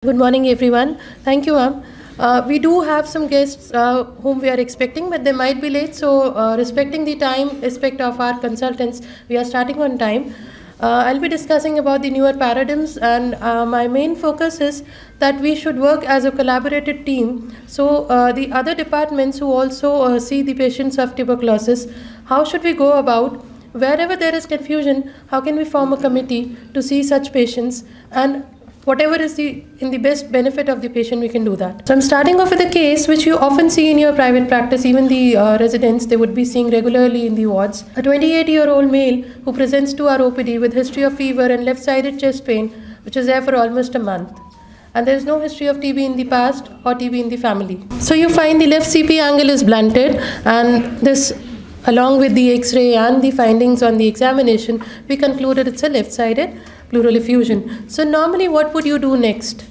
Good morning, everyone. Thank you, ma'am. We do have some guests whom we are expecting, but they might be late. So, respecting the time, respect of our consultants, we are starting on time. I'll be discussing about the newer paradigms, and my main focus is that we should work as a collaborated team. So, the other departments who also see the patients of tuberculosis, how should we go about? Wherever there is confusion, how can we form a committee to see such patients and whatever is in the best benefit of the patient, we can do that. So I'm starting off with a case which you often see in your private practice. Even the residents, they would be seeing regularly in the wards. A 28-year-old male who presents to our OPD with history of fever and left-sided chest pain, which is there for almost a month. And there is no history of TB in the past or TB in the family. So you find the left CP angle is blunted, and this, along with the X-ray and the findings on the examination, we concluded it's a left-sided pleural effusion. So normally what would you do next?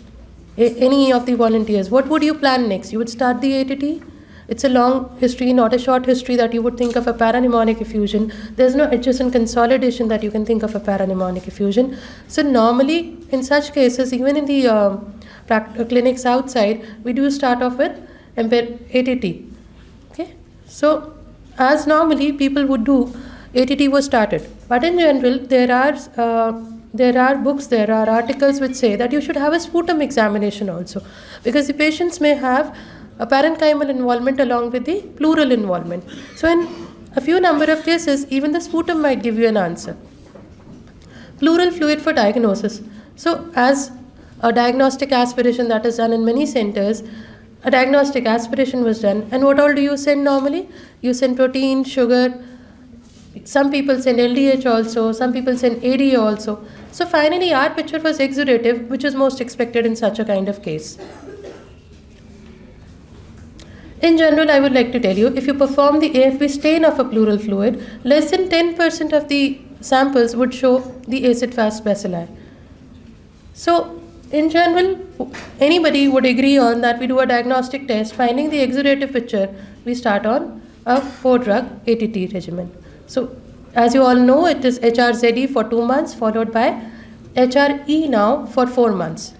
Any of the volunteers, what would you plan next? You would start the ATT. It's a long history, not a short history that you would think of a paranpneumonic effusion. There's no adjacent consolidation that you can think of a paranpneumonic effusion. So normally in such cases, even in the clinics outside, we do start off with ATT. Okay, so as normally people would do, ATT was started. But in general, there are books, there are articles which say that you should have a sputum examination also, because the patients may have a parenchymal involvement along with the pleural involvement. So in a few number of cases, even the sputum might give you an answer. Pleural fluid for diagnosis. So as a diagnostic aspiration that is done in many centers, a diagnostic aspiration was done. And what all do you send normally? You send protein, sugar. Some people send LDH also, some people send ADA also. So finally our picture was exudative, which is most expected in such a kind of case. In general, I would like to tell you, if you perform the AFB stain of a pleural fluid, less than 10% of the samples would show the acid-fast bacilli. So in general, anybody would agree on that we do a diagnostic test, finding the exudative picture, we start on a 4-drug ATT regimen. So, as you all know, it is HRZE for 2 months, followed by HRE now for 4 months.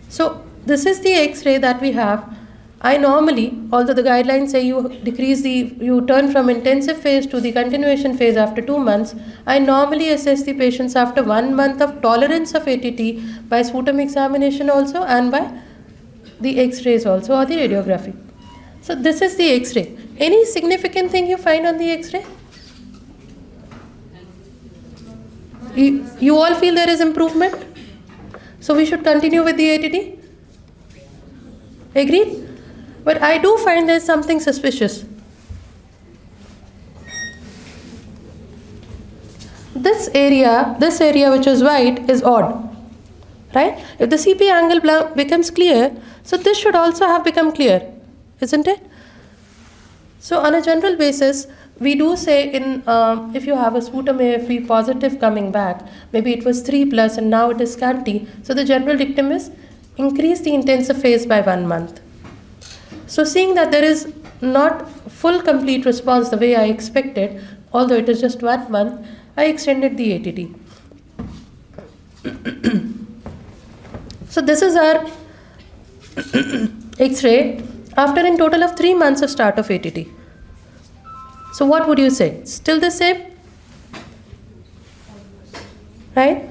So, this is the X-ray that we have. I normally, although the guidelines say you turn from intensive phase to the continuation phase after 2 months, I normally assess the patients after 1 month of tolerance of ATT by sputum examination also and by the X-rays also, or the radiography. So this is the X-ray. Any significant thing you find on the X-ray? You all feel there is improvement? So we should continue with the ATT? Agreed? But I do find there is something suspicious. This area which is white is odd, right? If the CP angle becomes clear, so this should also have become clear, isn't it? So on a general basis, we do say if you have a sputum AFB positive coming back, maybe it was 3+ and now it is scanty. So the general dictum is increase the intensive phase by 1 month. So seeing that there is not full complete response the way I expected, although it is just 1 month, I extended the ATT. So this is our X-ray after in total of 3 months of start of ATT. So what would you say? Still the same? Right?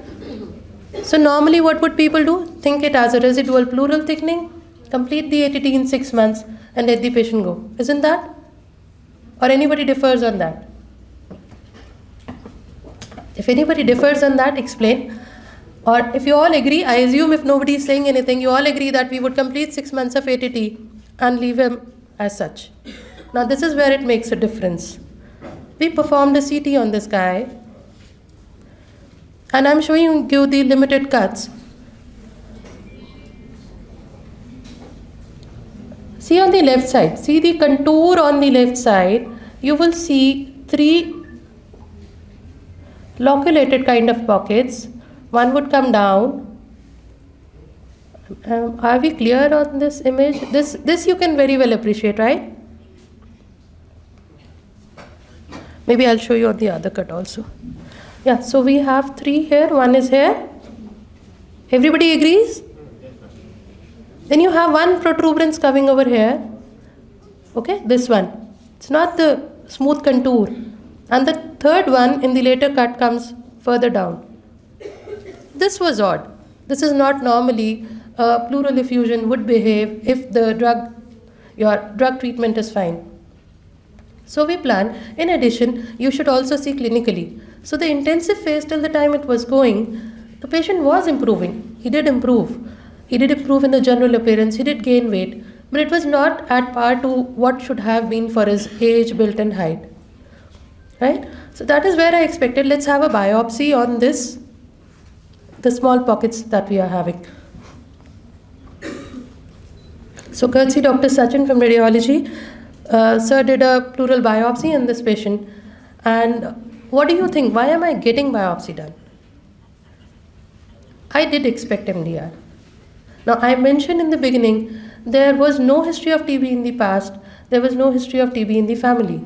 So normally what would people do? Think it as a residual pleural thickening, complete the ATT in 6 months and let the patient go. Isn't that? Or anybody differs on that? If anybody differs on that, explain. Or if you all agree, I assume if nobody is saying anything, you all agree that we would complete 6 months of ATT and leave him as such. Now this is where it makes a difference. We performed a CT on this guy, and I'm showing you the limited cuts. See on the left side, see the contour on the left side, you will see 3 loculated kind of pockets. One would come down. Are we clear on this image? This you can very well appreciate, right? Maybe I'll show you on the other cut also. Yeah, so we have 3 here. One is here. Everybody agrees? Then you have one protuberance coming over here. Okay, this one. It's not the smooth contour. And the third one in the later cut comes further down. This was odd. This is not normally a pleural effusion would behave if your drug treatment is fine. So we plan, in addition, you should also see clinically. So the intensive phase till the time it was going, the patient was improving. He did improve. He did improve in the general appearance. He did gain weight. But it was not at par to what should have been for his age, build and height. Right? So that is where I expected. Let's have a biopsy on this, the small pockets that we are having. So courtesy Dr. Sachin from radiology, sir did a pleural biopsy in this patient. And what do you think? Why am I getting biopsy done? I did expect MDR. Now I mentioned in the beginning, there was no history of TB in the past. There was no history of TB in the family.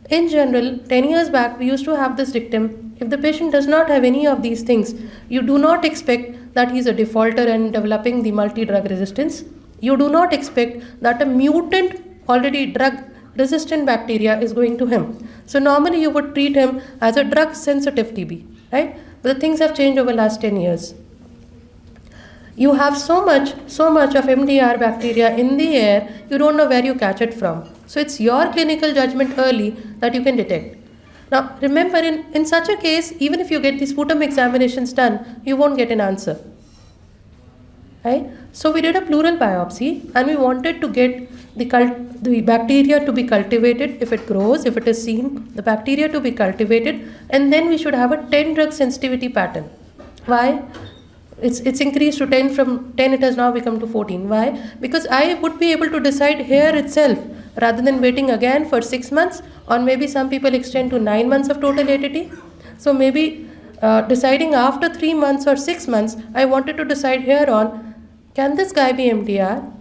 In general, 10 years back, we used to have this dictum, if the patient does not have any of these things, you do not expect that he's a defaulter and developing the multi-drug resistance. You do not expect that a mutant, already drug-resistant bacteria is going to him. So normally you would treat him as a drug-sensitive TB, right? But the things have changed over the last 10 years. You have so much of MDR bacteria in the air, you don't know where you catch it from. So it's your clinical judgment early that you can detect. Now remember, in such a case, even if you get the sputum examinations done, you won't get an answer. Right? So we did a pleural biopsy and we wanted to get the bacteria to be cultivated if it grows, if it is seen, the bacteria to be cultivated, and then we should have a 10 drug sensitivity pattern. Why? It's increased to 10, from 10 it has now become to 14. Why? Because I would be able to decide here itself rather than waiting again for 6 months, or maybe some people extend to 9 months of total ATT. So maybe deciding after 3 months or 6 months, I wanted to decide here on, can this guy be MDR?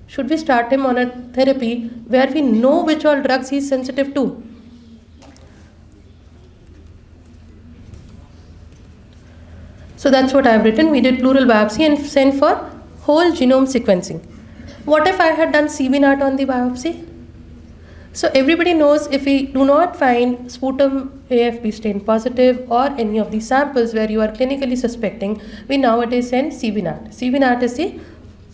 Should we start him on a therapy where we know which all drugs he is sensitive to? So that's what I've written. We did pleural biopsy and sent for whole genome sequencing. What if I had done CBNAT on the biopsy? So everybody knows if we do not find sputum AFP stain positive or any of the samples where you are clinically suspecting, we nowadays send CBNAT. CBNAT is the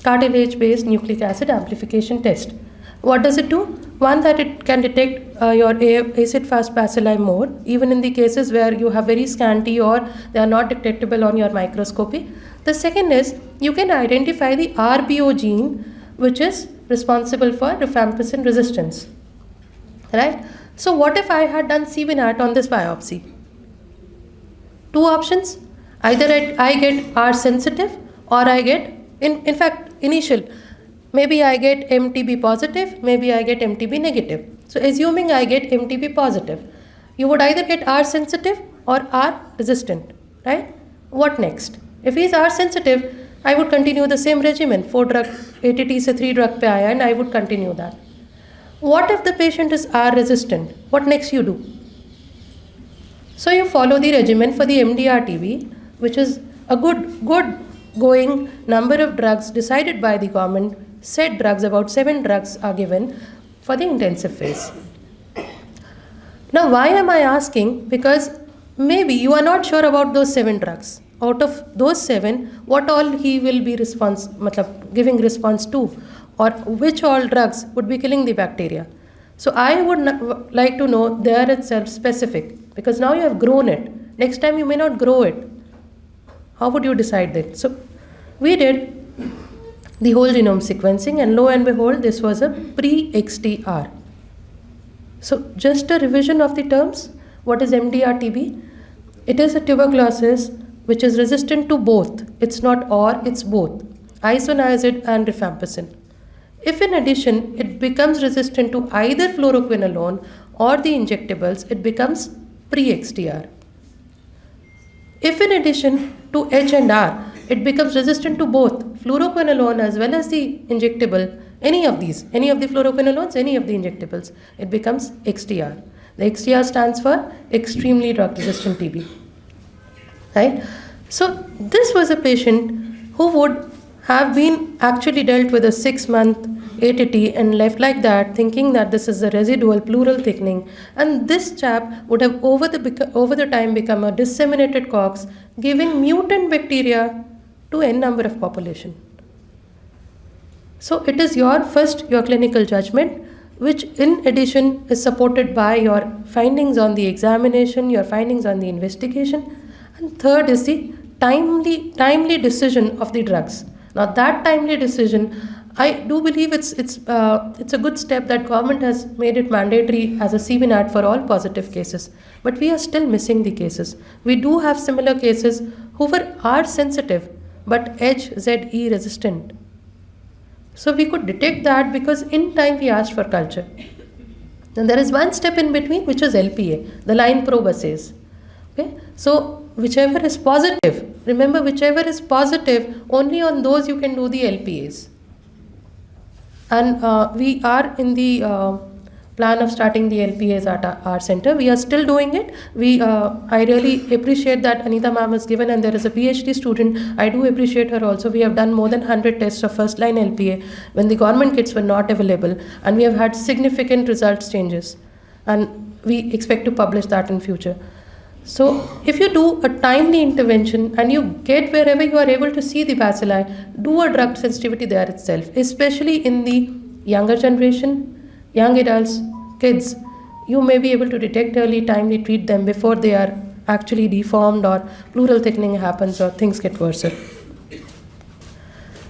cartilage-based nucleic acid amplification test. What does it do? One, that it can detect your acid-fast bacilli more, even in the cases where you have very scanty or they are not detectable on your microscopy. The second is, you can identify the RBO gene, which is responsible for rifampicin resistance. Right? So what if I had done CBNAT on this biopsy? Two options. Either I get R sensitive or I get, in fact, initial. Maybe I get MTB positive, maybe I get MTB negative. So assuming I get MTB positive, you would either get R sensitive or R resistant, right? What next? If he is R sensitive, I would continue the same regimen, 4 drug, ATT se 3 drug pe aaya, and I would continue that. What if the patient is R resistant? What next you do? So you follow the regimen for the MDR TB, which is a good going number of drugs decided by the government. Said drugs, about 7 drugs are given for the intensive phase. Now why am I asking? Because maybe you are not sure about those 7 drugs. Out of those 7, what all he will be giving response to, or which all drugs would be killing the bacteria. So I would like to know there itself specific, because now you have grown it. Next time you may not grow it. How would you decide that? So we did the whole genome sequencing, and lo and behold, this was a pre-XDR. So just a revision of the terms. What is MDR-TB? It is a tuberculosis which is resistant to both. It's not or, it's both. Isoniazid and rifampicin. If in addition it becomes resistant to either fluoroquinolone or the injectables, it becomes pre-XDR. If in addition to H and R, it becomes resistant to both fluoroquinolone as well as the injectable, any of the fluoroquinolones, any of the injectables, it becomes XDR. The XDR stands for extremely drug resistant TB. Right? So this was a patient who would have been actually dealt with a 6-month ATT and left like that, thinking that this is a residual pleural thickening, and this chap would have over the time become a disseminated cox, giving mutant bacteria to n number of population. So it is your clinical judgment, which in addition is supported by your findings on the examination, your findings on the investigation, and third is the timely decision of the drugs. Now that timely decision, I do believe it's a good step that government has made it mandatory as a CBNAT for all positive cases, but we are still missing the cases. We do have similar cases who were R sensitive but HZE resistant. So we could detect that because in time we asked for culture. And there is one step in between, which is LPA, the line probe assays. Okay, so whichever is positive, remember, whichever is positive, only on those you can do the LPAs. And we are in the plan of starting the LPAs at our center. We are still doing it. I really appreciate that Anita ma'am has given, and there is a PhD student. I do appreciate her also. We have done more than 100 tests of first line LPA when the government kits were not available, and we have had significant results changes. And we expect to publish that in future. So if you do a timely intervention and you get wherever you are able to see the bacilli, do a drug sensitivity there itself, especially in the younger generation, young adults, kids. You may be able to detect early, timely treat them before they are actually deformed or pleural thickening happens or things get worse.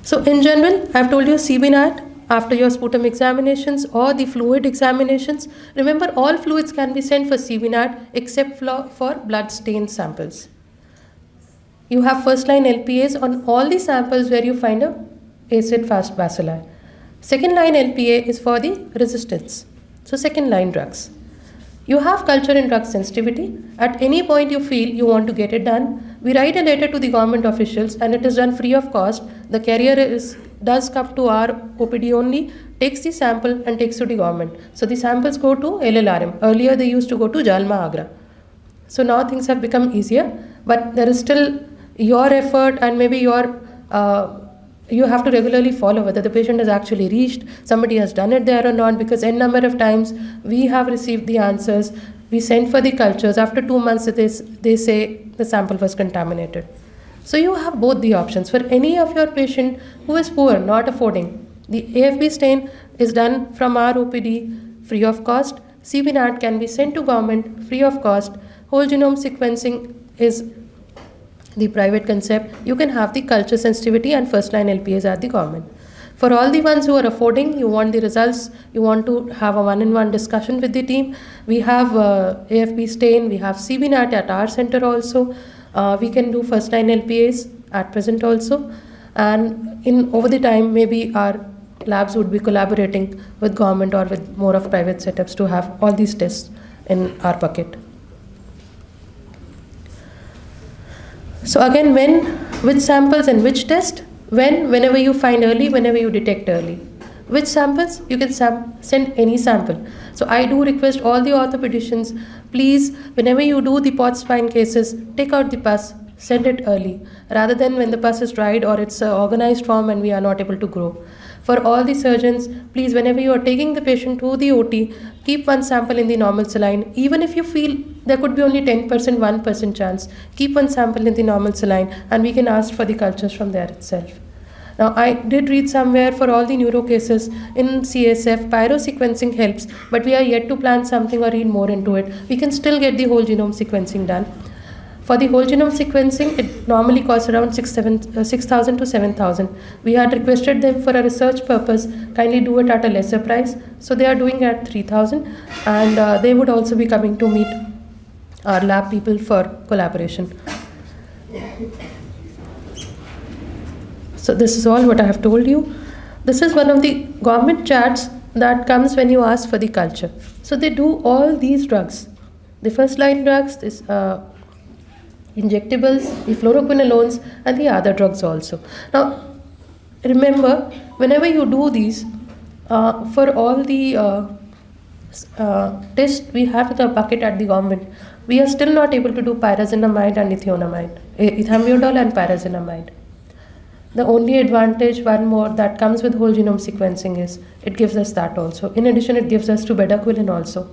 So in general, I've told you CBNAT after your sputum examinations or the fluid examinations. Remember, all fluids can be sent for CBNAT except for blood stain samples. You have first line LPAs on all the samples where you find a acid-fast bacilli. Second line LPA is for the resistance. So second line drugs. You have culture and drug sensitivity. At any point you feel you want to get it done, we write a letter to the government officials and it is done free of cost. The carrier does come to our OPD only, takes the sample and takes to the government. So the samples go to LLRM. Earlier they used to go to Jalma Agra. So now things have become easier, but there is still your effort and maybe you have to regularly follow whether the patient has actually reached, somebody has done it there or not, because n number of times we have received the answers, we send for the cultures, after 2 months they say the sample was contaminated. So you have both the options. For any of your patient who is poor, not affording, the AFB stain is done from our OPD free of cost. CBNAT can be sent to government free of cost. Whole genome sequencing is the private concept. You can have the culture sensitivity and first line LPAs at the government. For all the ones who are affording, you want the results, you want to have a one-on-one discussion with the team, we have AFB stain, we have CBNAT at our center also. We can do first line LPAs at present also, and over the time maybe our labs would be collaborating with government or with more of private setups to have all these tests in our bucket. So again, which samples and which test? Whenever you find early, whenever you detect early. Which samples? You can send any sample. So I do request all the orthopedicians, please, whenever you do the pot spine cases, take out the pus, send it early, rather than when the pus is dried or it's an organized form and we are not able to grow. For all the surgeons, please, whenever you are taking the patient to the OT, keep one sample in the normal saline. Even if you feel there could be only 10%, 1% chance, keep one sample in the normal saline and we can ask for the cultures from there itself. Now, I did read somewhere for all the neuro cases in CSF, pyrosequencing helps, but we are yet to plan something or read more into it. We can still get the whole genome sequencing done. For the whole genome sequencing, it normally costs around 6,000 to 7,000. We had requested them for a research purpose, kindly do it at a lesser price. So they are doing at 3,000, and they would also be coming to meet our lab people for collaboration. So this is all what I have told you. This is one of the government charts that comes when you ask for the culture. So they do all these drugs. The first line drugs, this injectables, the fluoroquinolones, and the other drugs also. Now, remember, whenever you do these, for all the tests we have the bucket at the government, we are still not able to do pyrazinamide and ethionamide, ethambutol and pyrazinamide. The only advantage, one more, that comes with whole genome sequencing is it gives us that also. In addition, it gives us tuberculin also.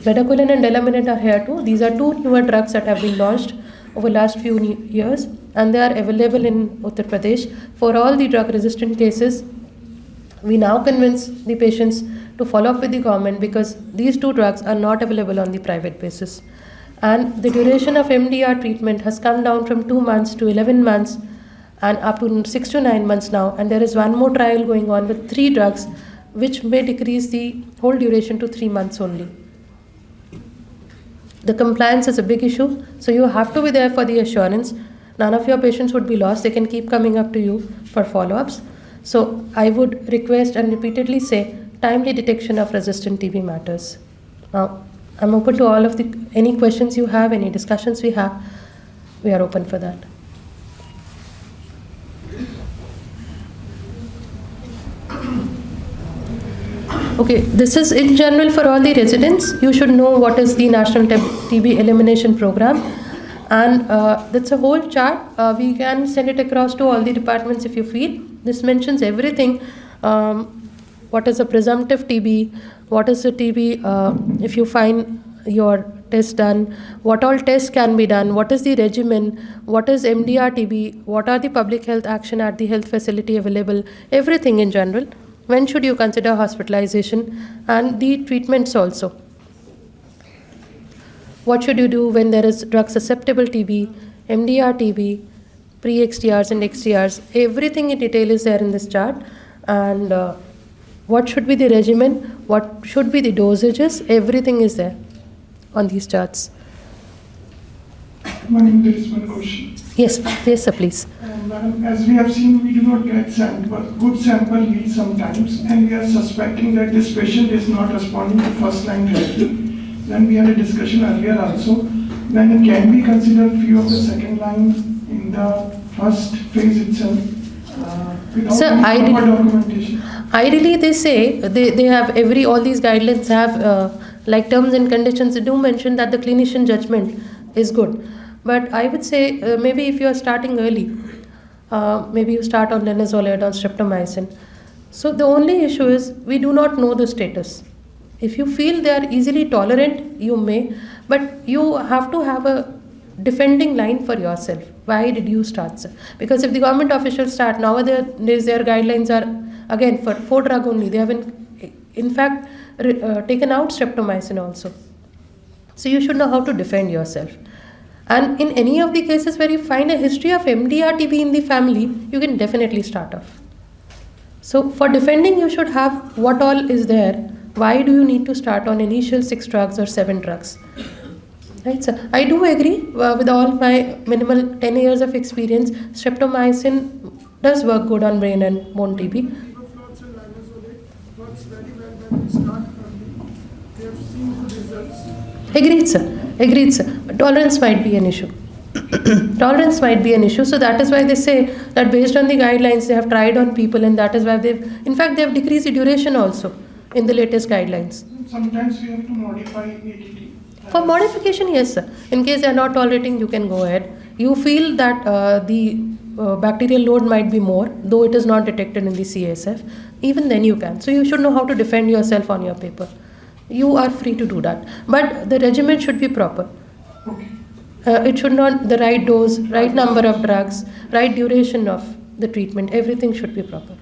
Bedaquiline and delaminate are here too. These are two newer drugs that have been launched over last few years, and they are available in Uttar Pradesh for all the drug-resistant cases. We now convince the patients to follow up with the government because these two drugs are not available on the private basis. And the duration of MDR treatment has come down from 2 months to 11 months and up to 6 to 9 months now. And there is one more trial going on with 3 drugs, which may decrease the whole duration to 3 months only. The compliance is a big issue, so you have to be there for the assurance. None of your patients would be lost. They can keep coming up to you for follow-ups. So I would request and repeatedly say timely detection of resistant TB matters. Now, I'm open to all of any questions you have, any discussions we have. We are open for that. Okay, this is in general for all the residents. You should know what is the National TB Elimination Program. And that's a whole chart. We can send it across to all the departments if you feel. This mentions everything. What is a presumptive TB? What is the TB if you find your test done? What all tests can be done? What is the regimen? What is MDR TB? What are the public health action at the health facility available? Everything in general. When should you consider hospitalization? And the treatments also. What should you do when there is drug-susceptible TB, MDR TB, pre-XDRs and XDRs? Everything in detail is there in this chart. And what should be the regimen? What should be the dosages? Everything is there on these charts. Madam, there is one question. Yes, sir, please. Madam, as we have seen, we do not get sample, good sample yield sometimes, and we are suspecting that this patient is not responding to first-line therapy. Then we had a discussion earlier also. Then can we consider few of the second line in the first phase itself without any documentation? Ideally, they say they have all these guidelines have like terms and conditions. They do mention that the clinician judgment is good. But I would say maybe if you are starting early, maybe you start on linezolid or streptomycin. So the only issue is we do not know the status. If you feel they are easily tolerant, you may, but you have to have a defending line for yourself. Why did you start, sir? Because if the government officials start, nowadays their guidelines are again for drug only. They haven't, in fact, taken out streptomycin also. So you should know how to defend yourself. And in any of the cases where you find a history of MDR TB in the family, you can definitely start off. So for defending, you should have what all is there. Why do you need to start on initial 6 drugs or 7 drugs? Right, sir. I do agree with all my minimal 10 years of experience. Streptomycin does work good on brain and bone TB. Agreed, sir. Tolerance might be an issue. So that is why they say that based on the guidelines they have tried on people, and that is why they have decreased the duration also in the latest guidelines. Sometimes we have to modify ATT. For modification, yes, sir. In case they are not tolerating, you can go ahead. You feel that the bacterial load might be more, though it is not detected in the CSF. Even then you can. So you should know how to defend yourself on your paper. You are free to do that. But the regimen should be proper. Okay. It should not, the right dose, right number of drugs, right duration of the treatment. Everything should be proper.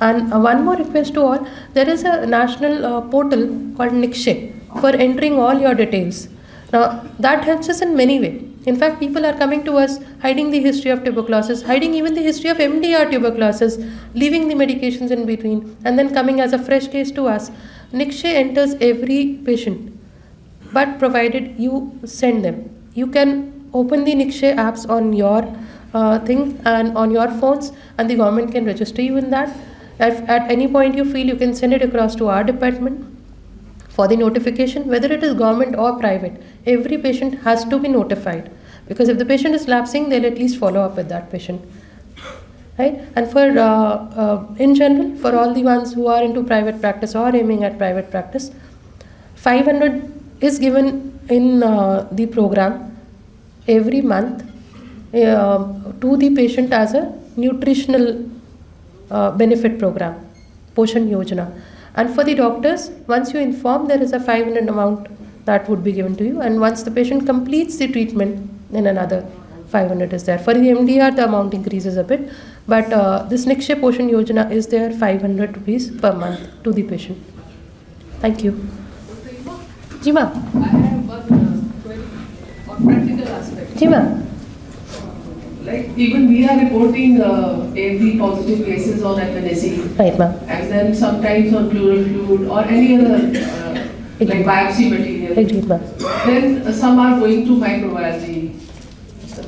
And one more request to all, there is a national portal called Nikshay for entering all your details. Now, that helps us in many ways. In fact, people are coming to us hiding the history of tuberculosis, hiding even the history of MDR tuberculosis, leaving the medications in between, and then coming as a fresh case to us. Nikshay enters every patient, but provided you send them. You can open the Nikshay apps on your thing and on your phones, and the government can register you in that. If at any point you feel, you can send it across to our department for the notification, whether it is government or private. Every patient has to be notified, because if the patient is lapsing, they'll at least follow up with that patient. Right? And for in general, for all the ones who are into private practice or aiming at private practice, 500 is given in the program every month to the patient as a nutritional benefit program, Poshan Yojana. And for the doctors, once you inform, there is a 500 amount that would be given to you, and once the patient completes the treatment, then another 500 is there. For the MDR, the amount increases a bit, but this Nikshay Poshan Yojana is there 500 rupees per month to the patient. Thank you. Ji ma'am. I have one query on practical aspect. Ji ma'am. Like even we are reporting AV positive cases on FNAC, Right ma'am. and then sometimes on pleural fluid or any other like biopsy material. Agreed ma'am. Then some are going to microbiology.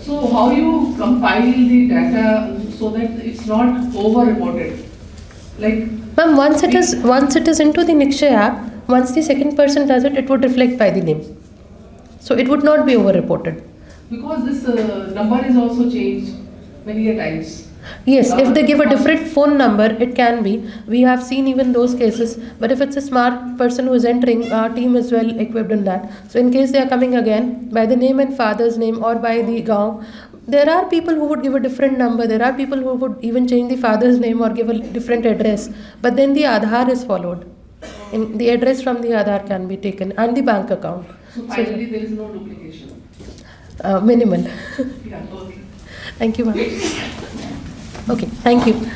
So how you compile the data so that it's not over-reported? Like Ma'am, once it is into the Nikshay app, once the second person does it, it would reflect by the name. So it would not be over-reported. because this number is also changed many a times. Yes, if they give a different phone number, it can be. We have seen even those cases. But if it's a smart person who is entering, our team is well equipped in that. So in case they are coming again by the name and father's name or by the gaon, there are people who would give a different number. There are people who would even change the father's name or give a different address. But then the Aadhaar is followed. In the address from the Aadhaar can be taken and the bank account. So finally there is no duplication. Minimal. Yeah, okay. Thank you, ma'am. Okay, thank you.